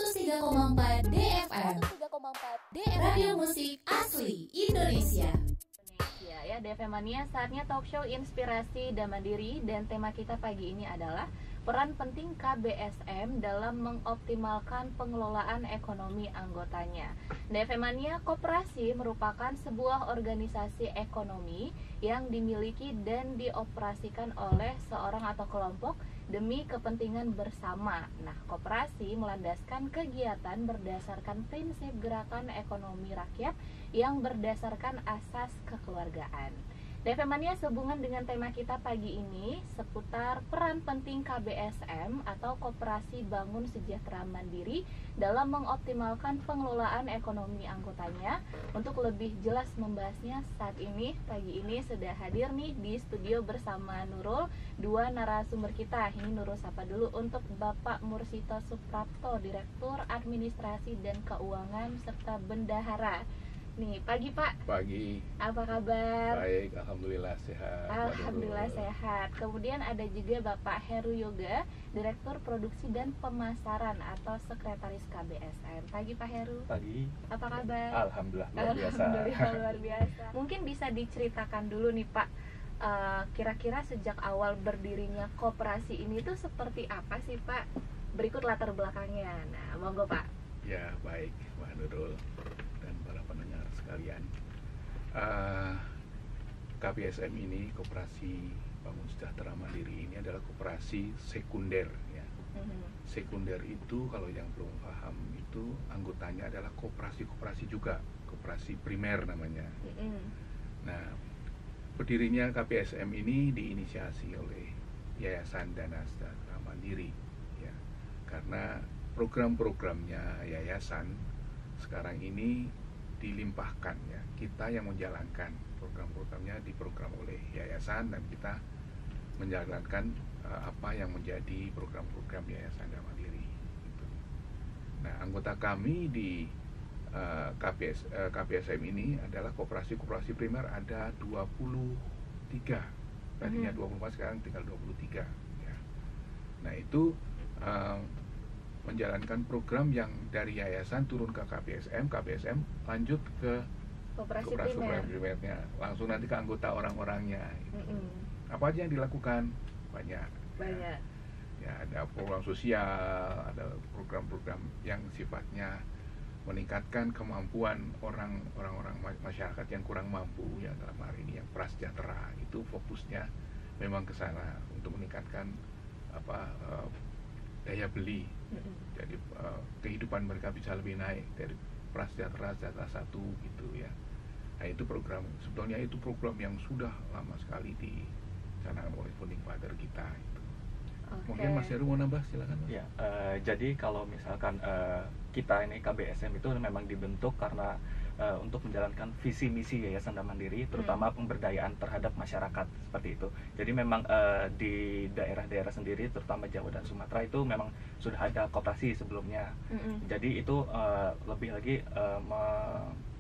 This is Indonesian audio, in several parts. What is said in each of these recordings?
103,4 DFM. Radio Musik Asli Indonesia. Ya, DFM Mania, saatnya talk show inspirasi dan mandiri, dan tema kita pagi ini adalah peran penting KBSM dalam mengoptimalkan pengelolaan ekonomi anggotanya. DFM Mania, koperasi merupakan sebuah organisasi ekonomi yang dimiliki dan dioperasikan oleh seorang atau kelompok demi kepentingan bersama. Nah, koperasi melandaskan kegiatan berdasarkan prinsip gerakan ekonomi rakyat yang berdasarkan asas kekeluargaan. DFM Mania, sehubungan dengan tema kita pagi ini seputar peran penting KBSM atau Koperasi Bangun Sejahtera Mandiri dalam mengoptimalkan pengelolaan ekonomi anggotanya. Untuk lebih jelas membahasnya, saat ini pagi ini sudah hadir nih di studio bersama Nurul dua narasumber kita. Ini Nurul sapa dulu untuk Bapak Mursito Suprapto, Direktur Administrasi dan Keuangan serta Bendahara. Nih, pagi Pak. Pagi. Apa kabar? Baik, alhamdulillah sehat. Alhamdulillah sehat. Kemudian ada juga Bapak Heru Yoga, Direktur Produksi dan Pemasaran atau Sekretaris KBSM. Pagi Pak Heru. Pagi. Apa kabar? Alhamdulillah luar biasa. Alhamdulillah luar biasa. Mungkin bisa diceritakan dulu nih Pak, kira-kira sejak awal berdirinya koperasi ini tuh seperti apa sih Pak? Berikut latar belakangnya. Nah, monggo Pak. Ya, baik Mbak Nurul dan para pendengar sekalian. KBSM ini, Koperasi Bangun Sejahtera Mandiri, ini adalah koperasi sekunder ya. Sekunder itu kalau yang belum paham itu anggotanya adalah koperasi-koperasi juga, koperasi primer namanya. Nah, berdirinya KBSM ini diinisiasi oleh Yayasan Dana Sejahtera Mandiri ya. Karena program-programnya yayasan sekarang ini dilimpahkan ya, kita yang menjalankan program-programnya, diprogram oleh yayasan dan kita menjalankan apa yang menjadi program-program Yayasan Dana Mandiri gitu. Nah, anggota kami di KBSM ini adalah koperasi-koperasi primer ada 23, tadinya 24, sekarang tinggal 23 ya. Nah, itu menjalankan program yang dari yayasan turun ke KBSM, KBSM lanjut ke koperasi primernya, langsung nanti ke anggota orang-orangnya gitu. Apa aja yang dilakukan? Banyak. Ya, ada program sosial, ada program-program yang sifatnya meningkatkan kemampuan orang-orang masyarakat yang kurang mampu ya, dalam hari ini yang prasejahtera, itu fokusnya memang ke sana untuk meningkatkan daya beli. Jadi kehidupan mereka bisa lebih naik dari prasejahtera sejahtera satu gitu ya. Nah, itu program, sebetulnya itu program yang sudah lama sekali dicanangkan oleh founding father kita itu. Mungkin Mas Heru mau nambah, silakan Mas. Ya, jadi kalau misalkan kita ini KBSM itu memang dibentuk karena untuk menjalankan visi misi Yayasan Dana Mandiri, terutama pemberdayaan terhadap masyarakat seperti itu. Jadi memang di daerah-daerah sendiri, terutama Jawa dan Sumatera itu memang sudah ada koperasi sebelumnya. Jadi itu lebih lagi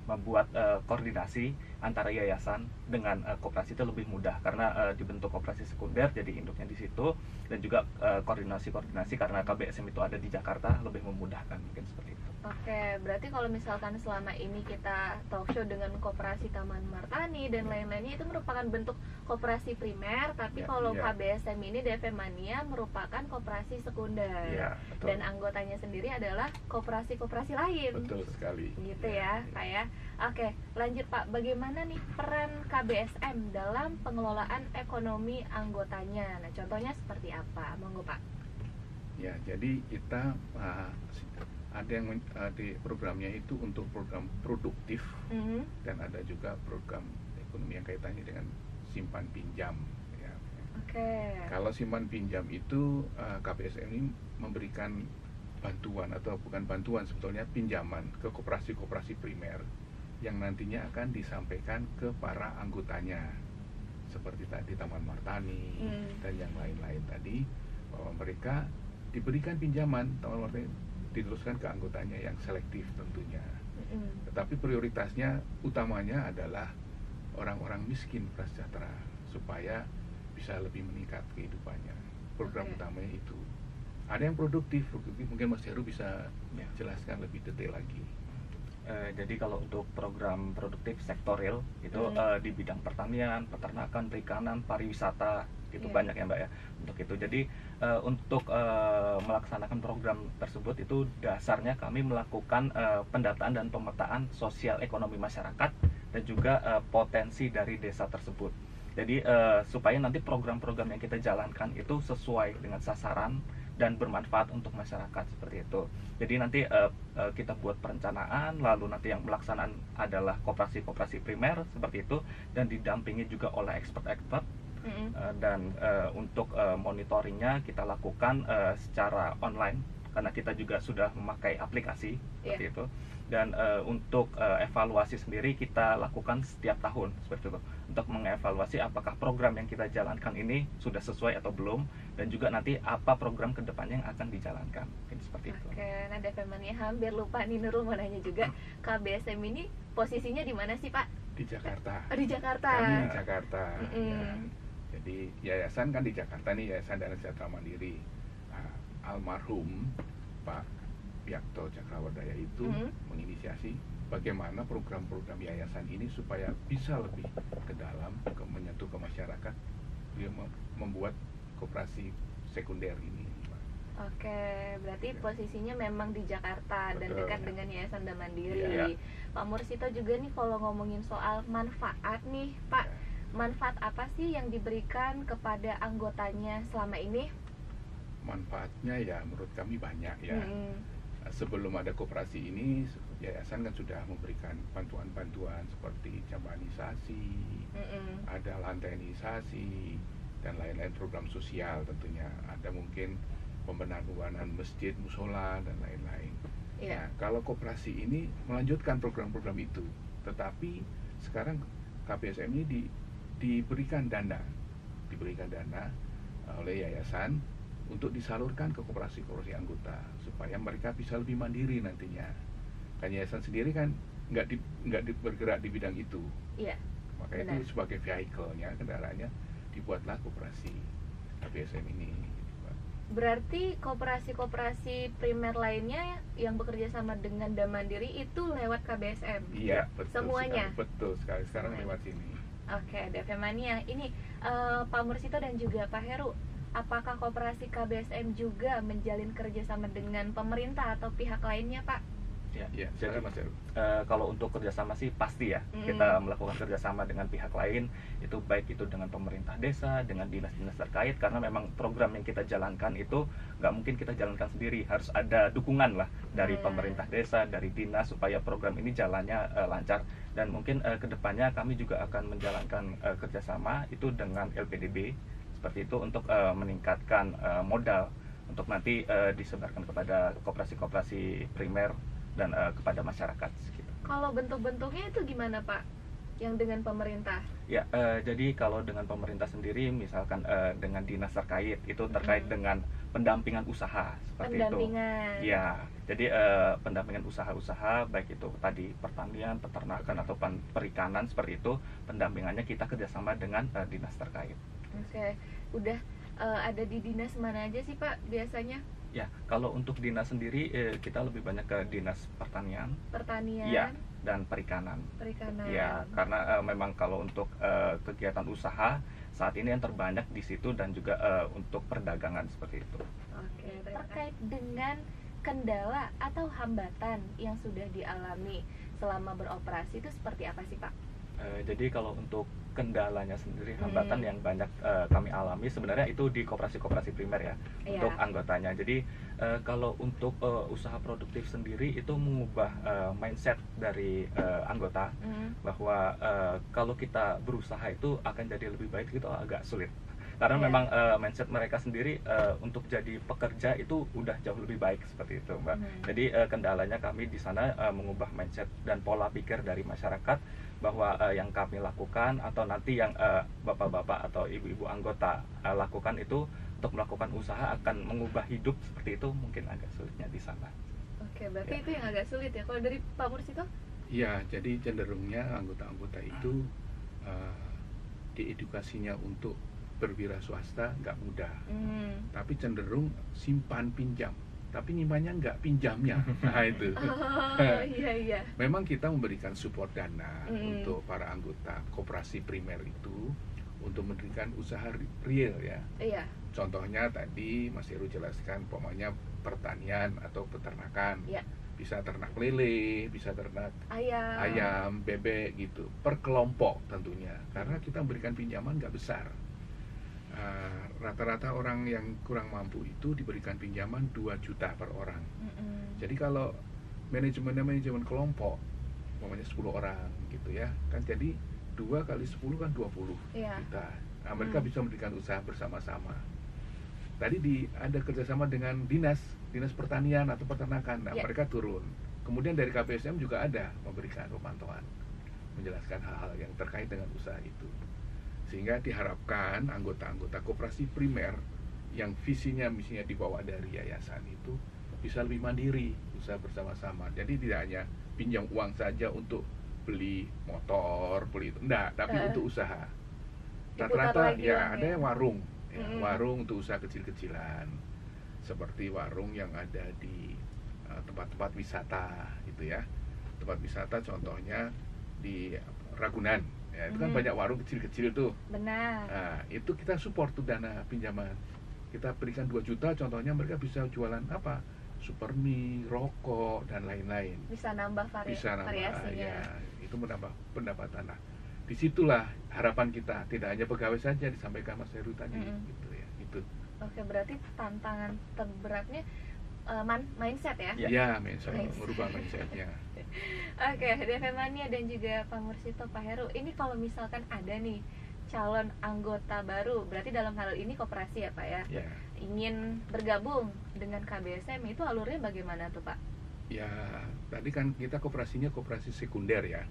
membuat koordinasi antara yayasan dengan koperasi itu lebih mudah karena dibentuk koperasi sekunder, jadi induknya di situ, dan juga koordinasi karena KBSM itu ada di Jakarta lebih memudahkan, mungkin seperti itu. Oke, berarti kalau misalkan selama ini kita talk show dengan koperasi Taman Martani dan lain-lainnya itu merupakan bentuk koperasi primer, tapi kalau KBSM ini DFM Mania merupakan koperasi sekunder. Dan anggotanya sendiri adalah koperasi-koperasi lain. Betul sekali. Gitu ya, Pak ya. Oke, lanjut Pak, bagaimana nih peran KBSM dalam pengelolaan ekonomi anggotanya? Nah, contohnya seperti apa? Monggo Pak. Ya, jadi kita ada yang di programnya itu untuk program produktif dan ada juga program ekonomi yang kaitannya dengan simpan pinjam ya. Kalau simpan pinjam itu KBSM ini memberikan bantuan, atau bukan bantuan sebetulnya, pinjaman ke koperasi-koperasi primer yang nantinya akan disampaikan ke para anggotanya, seperti tadi Taman Martani dan yang lain-lain tadi, bahwa mereka diberikan pinjaman, Taman Martani diteruskan ke anggotanya yang selektif tentunya. Tetapi prioritasnya utamanya adalah orang-orang miskin prasejahtera supaya bisa lebih meningkat kehidupannya. Program utamanya itu. ada yang produktif mungkin Mas Heru bisa jelaskan lebih detail lagi. Jadi kalau untuk program produktif sektorial itu di bidang pertanian, peternakan, perikanan, pariwisata itu banyak ya Mbak ya untuk itu. Jadi untuk melaksanakan program tersebut itu dasarnya kami melakukan pendataan dan pemetaan sosial ekonomi masyarakat dan juga potensi dari desa tersebut. Jadi supaya nanti program-program yang kita jalankan itu sesuai dengan sasaran dan bermanfaat untuk masyarakat seperti itu. Jadi nanti kita buat perencanaan, lalu nanti yang melaksanaan adalah koperasi-koperasi primer seperti itu, dan didampingi juga oleh expert-expert. Dan untuk monitoringnya kita lakukan secara online karena kita juga sudah memakai aplikasi seperti itu. Dan untuk evaluasi sendiri kita lakukan setiap tahun seperti itu untuk mengevaluasi apakah program yang kita jalankan ini sudah sesuai atau belum, dan juga nanti apa program kedepannya yang akan dijalankan. Mungkin seperti itu. Oke, nah Defemania hampir lupa nih, Nurul mau nanya juga, KBSM ini posisinya di mana sih Pak? Di Jakarta. Oh, di Jakarta. Kami di Jakarta. Ya. Jadi yayasan kan di Jakarta nih, Yayasan Dana Sejahtera Mandiri. Almarhum Pak Byakto Cakrawardaya itu menginisiasi bagaimana program-program yayasan ini supaya bisa lebih ke dalam, menyentuh ke masyarakat. Dia membuat koperasi sekunder ini. Oke, berarti posisinya memang di Jakarta. Betul, dan dekat dengan Yayasan Dana Mandiri. Pak Mursito juga nih kalau ngomongin soal manfaat nih Pak, manfaat apa sih yang diberikan kepada anggotanya selama ini? Manfaatnya ya menurut kami banyak ya. Sebelum ada koperasi ini, yayasan kan sudah memberikan bantuan-bantuan seperti jambanisasi, ada lantainisasi, dan lain-lain program sosial tentunya. Ada mungkin pembenahan masjid, musola, dan lain-lain. Nah, kalau koperasi ini melanjutkan program-program itu, tetapi sekarang KBSM ini diberikan dana oleh yayasan untuk disalurkan ke koperasi-koperasi anggota supaya mereka bisa lebih mandiri nantinya. Kan yayasan sendiri kan nggak bergerak di bidang itu. Iya. Maka itu sebagai vehicle-nya, kendaraannya dibuatlah koperasi KBSM ini. Berarti koperasi-koperasi primer lainnya yang bekerja sama dengan Dana Mandiri itu lewat KBSM? Iya, betul. Semuanya? Betul sekali, sekarang lewat sini. Oke, Defemania. Ini Pak Mursito dan juga Pak Heru, apakah koperasi KBSM juga menjalin kerjasama dengan pemerintah atau pihak lainnya, Pak? Ya, jadi kalau untuk kerjasama sih pasti ya, kita melakukan kerjasama dengan pihak lain, itu baik itu dengan pemerintah desa, dengan dinas-dinas terkait, karena memang program yang kita jalankan itu nggak mungkin kita jalankan sendiri, harus ada dukungan lah dari pemerintah desa, dari dinas, supaya program ini jalannya lancar. Dan mungkin kedepannya kami juga akan menjalankan kerjasama itu dengan LPDB seperti itu untuk meningkatkan modal untuk nanti disebarkan kepada koperasi-koperasi primer dan kepada masyarakat gitu. Kalau bentuk-bentuknya itu gimana Pak? Yang dengan pemerintah? Ya, jadi kalau dengan pemerintah sendiri, misalkan dengan dinas terkait, itu terkait dengan pendampingan usaha seperti itu. Ya, jadi pendampingan usaha-usaha baik itu tadi pertanian, peternakan atau perikanan seperti itu, pendampingannya kita kerjasama dengan dinas terkait. Oke, udah ada di dinas mana aja sih Pak biasanya? Ya, kalau untuk dinas sendiri kita lebih banyak ke dinas pertanian, ya, dan perikanan. Ya, karena memang kalau untuk kegiatan usaha saat ini yang terbanyak di situ, dan juga untuk perdagangan seperti itu. Oke, terkait dengan kendala atau hambatan yang sudah dialami selama beroperasi itu seperti apa sih Pak? Jadi kalau untuk kendalanya sendiri, hambatan yang banyak kami alami sebenarnya itu di koperasi-koperasi primer ya, untuk anggotanya. Jadi kalau untuk usaha produktif sendiri itu mengubah mindset dari anggota, bahwa kalau kita berusaha itu akan jadi lebih baik, itu agak sulit. Karena memang mindset mereka sendiri untuk jadi pekerja itu udah jauh lebih baik seperti itu, Mbak. Jadi kendalanya kami di sana mengubah mindset dan pola pikir dari masyarakat, bahwa yang kami lakukan atau nanti yang bapak-bapak atau ibu-ibu anggota lakukan itu untuk melakukan usaha akan mengubah hidup seperti itu, mungkin agak sulitnya di sana. Oke, berarti itu yang agak sulit ya. Kalau dari Pak Mursito? Ya, jadi cenderungnya anggota-anggota itu diedukasinya untuk berwira swasta nggak mudah, tapi cenderung simpan pinjam, tapi nyimpannya nggak pinjamnya. Nah itu. Oh, iya. Memang kita memberikan support dana untuk para anggota koperasi primer itu untuk mendirikan usaha real ya. Iya. Contohnya tadi Mas Heru jelaskan, pokoknya pertanian atau peternakan. Iya. Bisa ternak lele, bisa ternak ayam, bebek gitu, per kelompok tentunya, karena kita memberikan pinjaman nggak besar. Rata-rata orang yang kurang mampu itu diberikan pinjaman 2 juta per orang. Jadi kalau manajemen kelompok, umpamanya 10 orang gitu ya, kan jadi 2 kali 10 kan 20 juta. Nah, mereka bisa mendirikan usaha bersama-sama. Tadi ada kerjasama dengan dinas pertanian atau peternakan. Nah, mereka turun. Kemudian dari KBSM juga ada memberikan pemantauan, menjelaskan hal-hal yang terkait dengan usaha itu. Sehingga diharapkan anggota-anggota koperasi primer yang visinya misinya dibawa dari yayasan itu bisa lebih mandiri, usaha bersama-sama. Jadi tidak hanya pinjam uang saja untuk beli motor, beli itu, enggak, tapi untuk usaha. Rata-rata ya ada yang warung, warung untuk usaha kecil-kecilan, seperti warung yang ada di tempat-tempat wisata gitu ya. Tempat wisata contohnya di Ragunan ya, itu kan banyak warung kecil-kecil tuh. Benar. Nah, itu kita support tuh dana pinjaman. Kita berikan 2 juta, contohnya mereka bisa jualan apa? Super mie, rokok dan lain-lain. Bisa nambah variasinya. Ya, itu menambah pendapatan. Nah, disitulah harapan kita, tidak hanya pegawai saja, disampaikan Mas Heru tadi gitu ya. Itu. Oke, berarti tantangan terberatnya mindset ya? Ya, mindset. Merubah mindsetnya. Oke, DFM Mania dan juga Pak Mursito, Pak Heru, ini kalau misalkan ada nih calon anggota baru, berarti dalam hal ini koperasi ya Pak ya, ingin bergabung dengan KBSM, itu alurnya bagaimana tuh Pak? Ya, tadi kan kita koperasinya koperasi sekunder ya.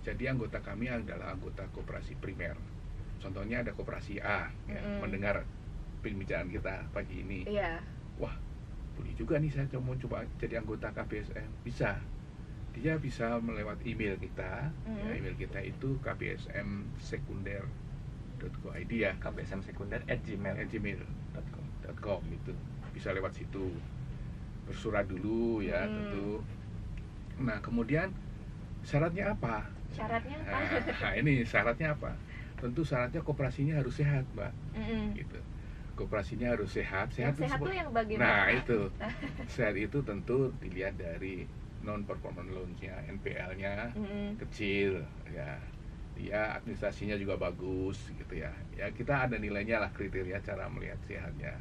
Jadi anggota kami adalah anggota koperasi primer. Contohnya ada koperasi A, ya, mendengar pembicaraan kita pagi ini. Wah, boleh juga nih saya mau coba jadi anggota KBSM. Bisa. Dia bisa melewat email kita. Ya, email kita itu kbsmsekunder.go.id ya. kbsmsekunder@gmail.com itu. Bisa lewat situ. Bersurat dulu ya tentu. Nah, kemudian syaratnya apa? Nah, ini syaratnya apa? Tentu syaratnya koperasinya harus sehat, Mbak. Gitu. Koperasinya harus sehat. Sehat itu yang bagaimana? Nah, itu. Sehat itu tentu dilihat dari non performance loans-nya, NPL-nya kecil ya. Dia administrasinya juga bagus gitu ya. Ya, kita ada nilainya lah, kriteria cara melihat sehatnya.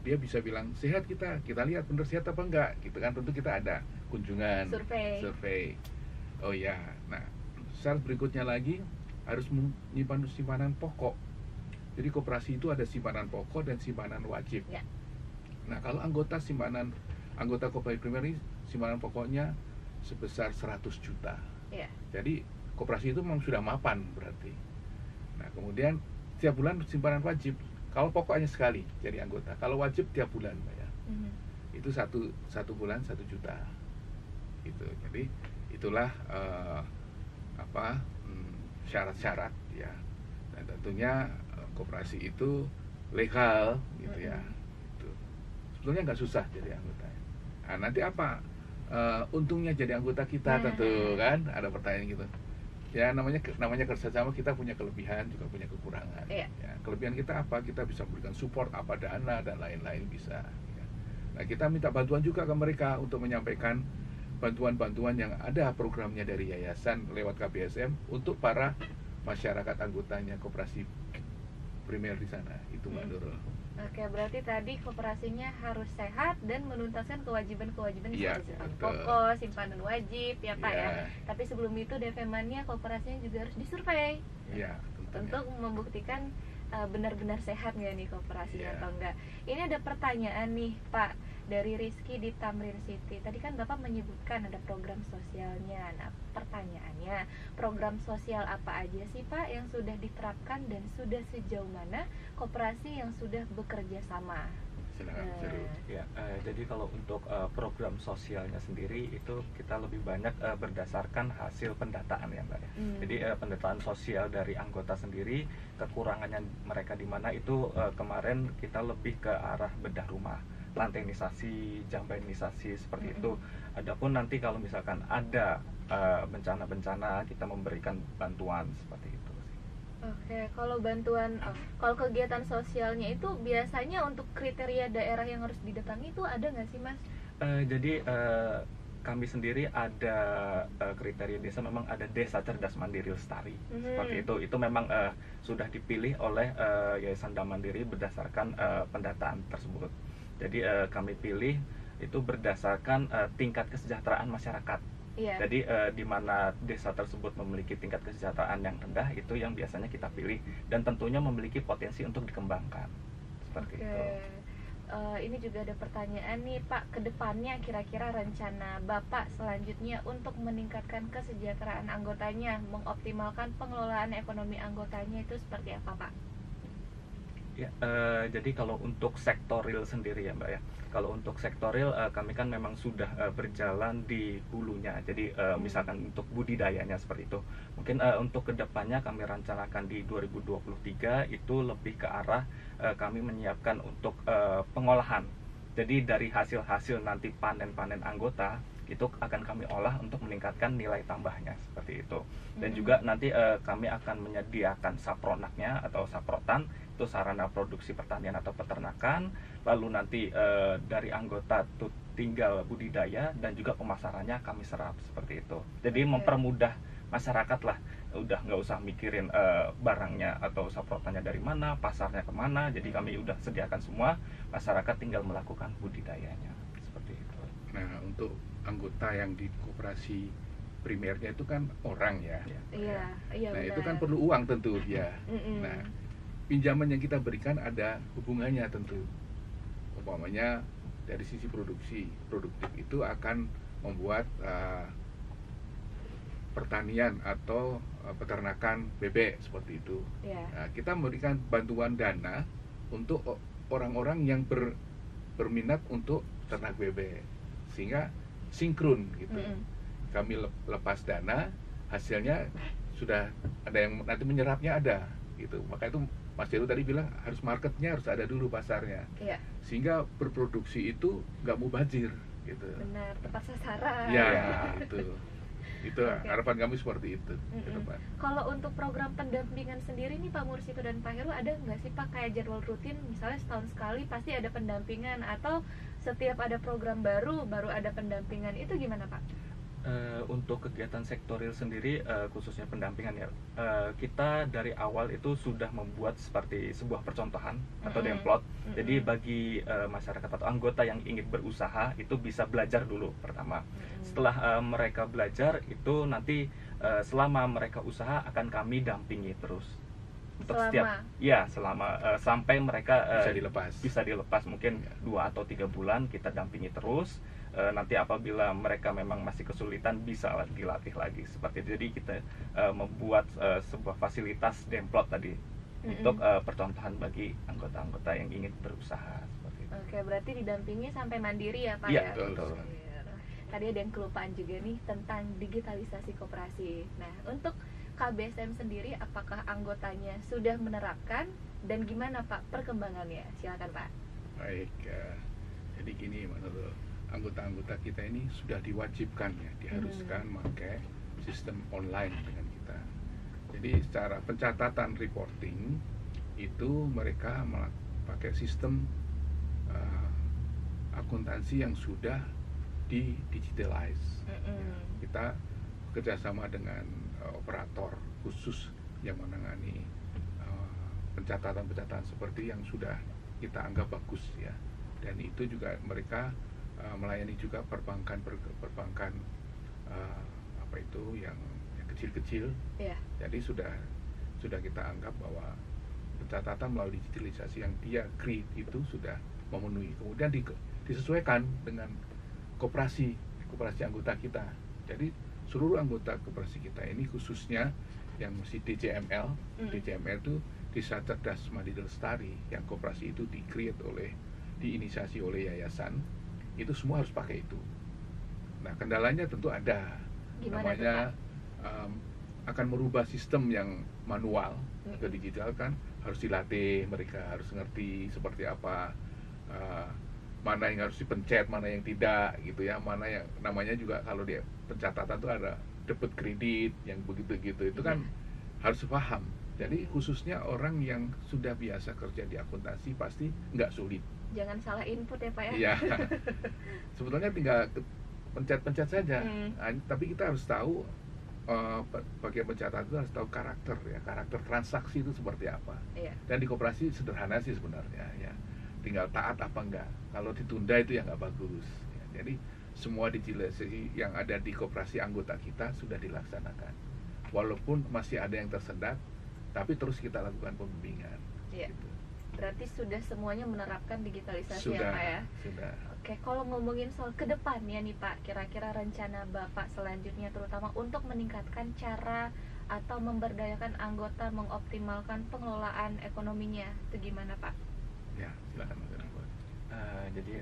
Dia bisa bilang sehat, kita lihat bener sehat apa enggak gitu kan. Tentu kita ada kunjungan, survei. Oh ya, nah syarat berikutnya lagi harus menyimpan simpanan pokok. Jadi koperasi itu ada simpanan pokok dan simpanan wajib. Nah, kalau anggota koperasi primer ini simpanan pokoknya sebesar 100 juta. Jadi koperasi itu memang sudah mapan berarti. Nah, kemudian setiap bulan simpanan wajib. Kalau pokoknya sekali jadi anggota, kalau wajib tiap bulan, Mbak ya. Itu satu bulan 1 juta. Gitu. Jadi itulah syarat-syarat ya. Dan tentunya koperasi itu legal gitu ya. Itu sebetulnya nggak susah jadi anggota. Nah, nanti apa untungnya jadi anggota kita? Tentu kan ada pertanyaan gitu. Ya, namanya kerjasama, kita punya kelebihan juga punya kekurangan. Ya, kelebihan kita apa? Kita bisa memberikan support apa, dana dan lain-lain bisa. Ya. Nah, kita minta bantuan juga ke mereka untuk menyampaikan bantuan-bantuan yang ada programnya dari yayasan lewat KBSM untuk para masyarakat anggotanya koperasi primer di sana. Itu Mbak Nurul. Oke, berarti tadi koperasinya harus sehat dan menuntaskan kewajiban-kewajiban seperti simpanan pokok, simpanan wajib ya Pak ya. Tapi sebelum itu DFM Mania koperasinya juga harus disurvei. Untuk membuktikan benar-benar sehat nggak nih koperasinya atau enggak. Ini ada pertanyaan nih Pak dari Rizky di Tamrin City. Tadi kan Bapak menyebutkan ada program sosialnya. Nah, pertanyaannya, program sosial apa aja sih Pak yang sudah diterapkan dan sudah sejauh mana koperasi yang sudah bekerja sama? Silakan seru. Ya, jadi kalau untuk program sosialnya sendiri itu kita lebih banyak berdasarkan hasil pendataan ya Mbak ya. Jadi pendataan sosial dari anggota sendiri, kekurangannya mereka di mana itu kemarin kita lebih ke arah bedah rumah, lantainisasi, jambainisasi seperti itu. Adapun nanti kalau misalkan ada bencana-bencana kita memberikan bantuan seperti itu. Oke, kalau bantuan, kalau kegiatan sosialnya itu biasanya untuk kriteria daerah yang harus didatangi itu ada nggak sih Mas? Jadi kami sendiri ada kriteria desa, memang ada desa cerdas mandiri lestari seperti itu memang sudah dipilih oleh Yayasan Dam Mandiri berdasarkan pendataan tersebut. Jadi kami pilih itu berdasarkan tingkat kesejahteraan masyarakat. Jadi di mana desa tersebut memiliki tingkat kesejahteraan yang rendah, itu yang biasanya kita pilih dan tentunya memiliki potensi untuk dikembangkan seperti itu. Ini juga ada pertanyaan nih Pak, kedepannya kira-kira rencana Bapak selanjutnya untuk meningkatkan kesejahteraan anggotanya, mengoptimalkan pengelolaan ekonomi anggotanya itu seperti apa Pak? Ya, jadi kalau untuk sektor real sendiri ya Mbak ya, kalau untuk sektor real kami kan memang sudah berjalan di hulunya. Jadi misalkan untuk budidayanya seperti itu, mungkin untuk kedepannya kami rencanakan di 2023 itu lebih ke arah kami menyiapkan untuk pengolahan. Jadi dari hasil-hasil nanti panen-panen anggota itu akan kami olah untuk meningkatkan nilai tambahnya seperti itu. Dan juga nanti kami akan menyediakan sapronaknya atau saprotan, itu sarana produksi pertanian atau peternakan. Lalu nanti dari anggota itu tinggal budidaya dan juga pemasarannya kami serap seperti itu. Jadi mempermudah masyarakat lah, udah nggak usah mikirin barangnya atau saprotannya dari mana, pasarnya kemana. Jadi kami udah sediakan semua, masyarakat tinggal melakukan budidayanya seperti itu. Nah, untuk anggota yang di koperasi primernya itu kan orang ya. Iya, Nah, benar. itu kan perlu uang tentu dia. Nah, pinjaman yang kita berikan ada hubungannya tentu. Umpamanya dari sisi produktif itu akan membuat pertanian atau peternakan bebek seperti itu. Nah, kita memberikan bantuan dana untuk orang-orang yang berminat untuk ternak bebek, sehingga sinkron gitu. Kami lepas dana, hasilnya sudah ada yang nanti menyerapnya ada gitu. Maka itu Mas Heru tadi bilang harus marketnya harus ada dulu, pasarnya, sehingga berproduksi itu nggak mubazir gitu. Benar, tepat sasaran. Ya, itu harapan kami seperti itu ke depan. Kalau untuk program pendampingan sendiri nih Pak Mursito dan Pak Heru, ada nggak sih Pak kayak jadwal rutin, misalnya setahun sekali pasti ada pendampingan, atau setiap ada program baru ada pendampingan, itu gimana Pak? Untuk kegiatan sektorial sendiri khususnya pendampingan ya, kita dari awal itu sudah membuat seperti sebuah percontohan atau demplot. Jadi bagi masyarakat atau anggota yang ingin berusaha itu bisa belajar dulu pertama. Setelah mereka belajar itu nanti selama mereka usaha akan kami dampingi terus untuk selama sampai mereka bisa dilepas mungkin 2 atau 3 bulan kita dampingi terus. Nanti apabila mereka memang masih kesulitan bisa dilatih lagi seperti itu. Jadi kita membuat sebuah fasilitas demplot tadi untuk percontohan bagi anggota-anggota yang ingin berusaha seperti itu. Oke, berarti didampingi sampai mandiri ya Pak ya? Betul. Tadi ada yang kelupaan juga nih tentang digitalisasi koperasi. Nah, untuk KBSM sendiri apakah anggotanya sudah menerapkan dan gimana Pak perkembangannya? Silakan Pak. Baik, jadi gini menurut anggota-anggota kita ini sudah diwajibkan ya, diharuskan pakai sistem online dengan kita. Jadi secara pencatatan reporting itu mereka pakai sistem akuntansi yang sudah di digitalize. Kita kerjasama dengan operator khusus yang menangani pencatatan seperti yang sudah kita anggap bagus ya. Dan itu juga mereka melayani juga perbankan apa itu yang kecil-kecil. Jadi sudah kita anggap bahwa pencatatan melalui digitalisasi yang dia create itu sudah memenuhi. Kemudian disesuaikan dengan koperasi anggota kita. Jadi seluruh anggota koperasi kita ini khususnya yang masih DCML itu Desa Cerdas Mandiri Lestari, yang koperasi itu di-create oleh diinisiasi oleh yayasan, itu semua harus pakai itu. Nah, kendalanya tentu ada. Gimana Namanya tuh, akan merubah sistem yang manual ke digital kan, harus dilatih, mereka harus ngerti seperti apa, mana yang harus dipencet, mana yang tidak gitu ya, mana yang namanya juga kalau di pencatatan tuh ada debit kredit yang begitu-gitu, itu kan harus paham. Jadi khususnya orang yang sudah biasa kerja di akuntansi pasti nggak sulit. Jangan salah input ya Pak ya. Iya, sebetulnya tinggal pencet-pencet saja. Tapi kita harus tahu, bagian pencatatan itu harus tahu karakter ya, karakter transaksi itu seperti apa. Iya. Dan di koperasi sederhana sih sebenarnya ya, tinggal taat apa enggak. Kalau ditunda itu ya nggak bagus ya. Jadi semua digitalisasi yang ada di koperasi anggota kita sudah dilaksanakan, walaupun masih ada yang tersendat, tapi terus kita lakukan pembimbingan. Iya. Gitu. Berarti sudah semuanya menerapkan digitalisasi Sudah, ya Pak ya. sudah. Oke, kalau ngomongin soal kedepannya nih Pak, kira-kira rencana Bapak selanjutnya terutama untuk meningkatkan cara atau memberdayakan anggota mengoptimalkan pengelolaan ekonominya, itu gimana Pak? Ya, silakan Mas Anwar. Jadi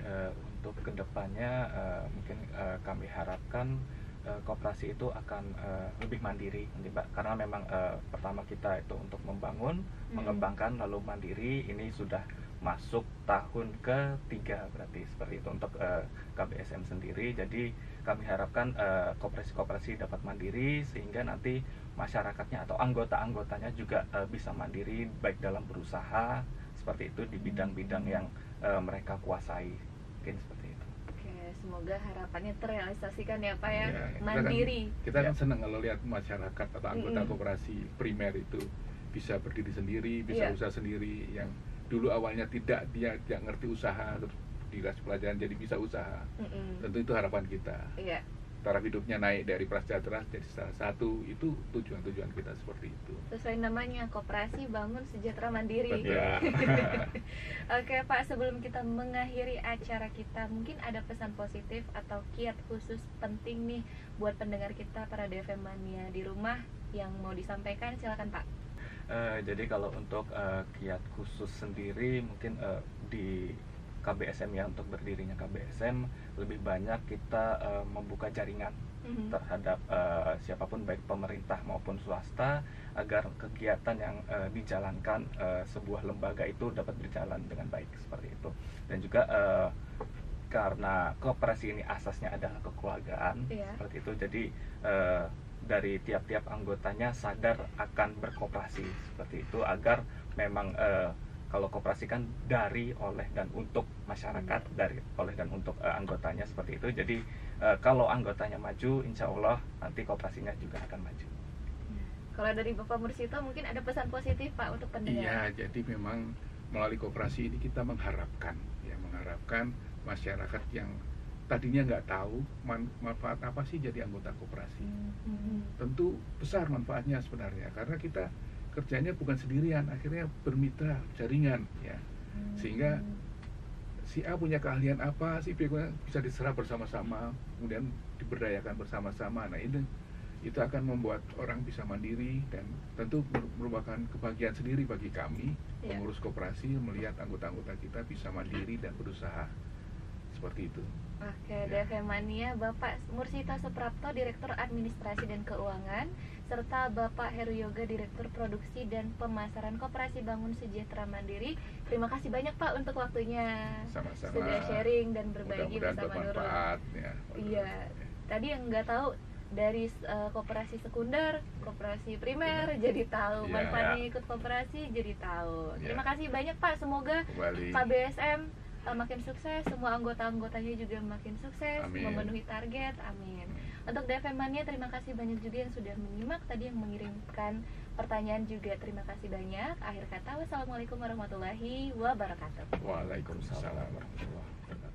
untuk kedepannya mungkin kami harapkan koperasi itu akan lebih mandiri nanti Mbak, karena memang pertama kita itu untuk membangun, mengembangkan lalu mandiri, ini sudah masuk tahun ke-3 berarti seperti itu untuk KBSM sendiri. Jadi kami harapkan koperasi-koperasi dapat mandiri sehingga nanti masyarakatnya atau anggota-anggotanya juga bisa mandiri baik dalam berusaha seperti itu di bidang-bidang yang mereka kuasai, mungkin seperti itu. Semoga harapannya terrealisasikan ya Pak ya, Ya, mandiri. Kita kan senang kalau lihat masyarakat atau anggota koperasi primer itu bisa berdiri sendiri, bisa usaha sendiri. Yang dulu awalnya dia tidak ngerti usaha, terus dikasih pelajaran jadi bisa usaha. Tentu itu harapan kita. Iya. Taraf hidupnya naik dari prasejahtera jadi salah satu, itu tujuan-tujuan kita seperti itu. Sesuai namanya, koperasi bangun sejahtera mandiri. Ya. Oke Pak, sebelum kita mengakhiri acara kita, mungkin ada pesan positif atau kiat khusus penting nih buat pendengar kita para DFM Mania di rumah yang mau disampaikan, silakan Pak. Jadi kalau untuk kiat khusus sendiri mungkin di KBSM ya, untuk berdirinya KBSM lebih banyak kita membuka jaringan terhadap siapapun baik pemerintah maupun swasta agar kegiatan yang dijalankan sebuah lembaga itu dapat berjalan dengan baik seperti itu. Dan juga karena koperasi ini asasnya adalah kekeluargaan seperti itu, jadi dari tiap-tiap anggotanya sadar akan berkoperasi seperti itu, agar memang kalau koperasi kan dari, oleh, dan untuk masyarakat, dari, oleh, dan untuk anggotanya seperti itu. Jadi kalau anggotanya maju, insya Allah nanti koperasinya juga akan maju. Kalau dari Bapak Mursito mungkin ada pesan positif Pak untuk pendengar. Iya, jadi memang melalui koperasi ini kita mengharapkan masyarakat yang tadinya nggak tahu manfaat apa sih jadi anggota koperasi. Tentu besar manfaatnya sebenarnya, karena kita kerjanya bukan sendirian, akhirnya bermitra jaringan ya, sehingga si A punya keahlian apa, si B bisa diserap bersama-sama, kemudian diberdayakan bersama-sama. Nah itu akan membuat orang bisa mandiri, dan tentu merupakan kebahagiaan sendiri bagi kami pengurus koperasi melihat anggota-anggota kita bisa mandiri dan berusaha seperti itu. Oke, DFM Mania, Bapak Mursito Suprapto, Direktur Administrasi dan Keuangan, serta Bapak Heru Yoga, Direktur Produksi dan Pemasaran Koperasi Bangun Sejahtera Mandiri. Terima kasih banyak Pak untuk waktunya. Sama-sama. Sudah sharing dan berbagi Mudah-mudahan bersama Nurul. bermanfaat ya. Iya. Tadi yang nggak tahu dari koperasi sekunder, koperasi primer jadi tahu, manfaatnya ikut koperasi jadi tahu. Terima kasih banyak Pak. Semoga KBSM makin sukses, semua anggota-anggotanya juga makin sukses, memenuhi target, amin. Untuk DFM Mania, terima kasih banyak juga yang sudah menyimak, tadi yang mengirimkan pertanyaan juga terima kasih banyak. Akhir kata, wassalamualaikum warahmatullahi wabarakatuh. Waalaikumsalam warahmatullahi wabarakatuh.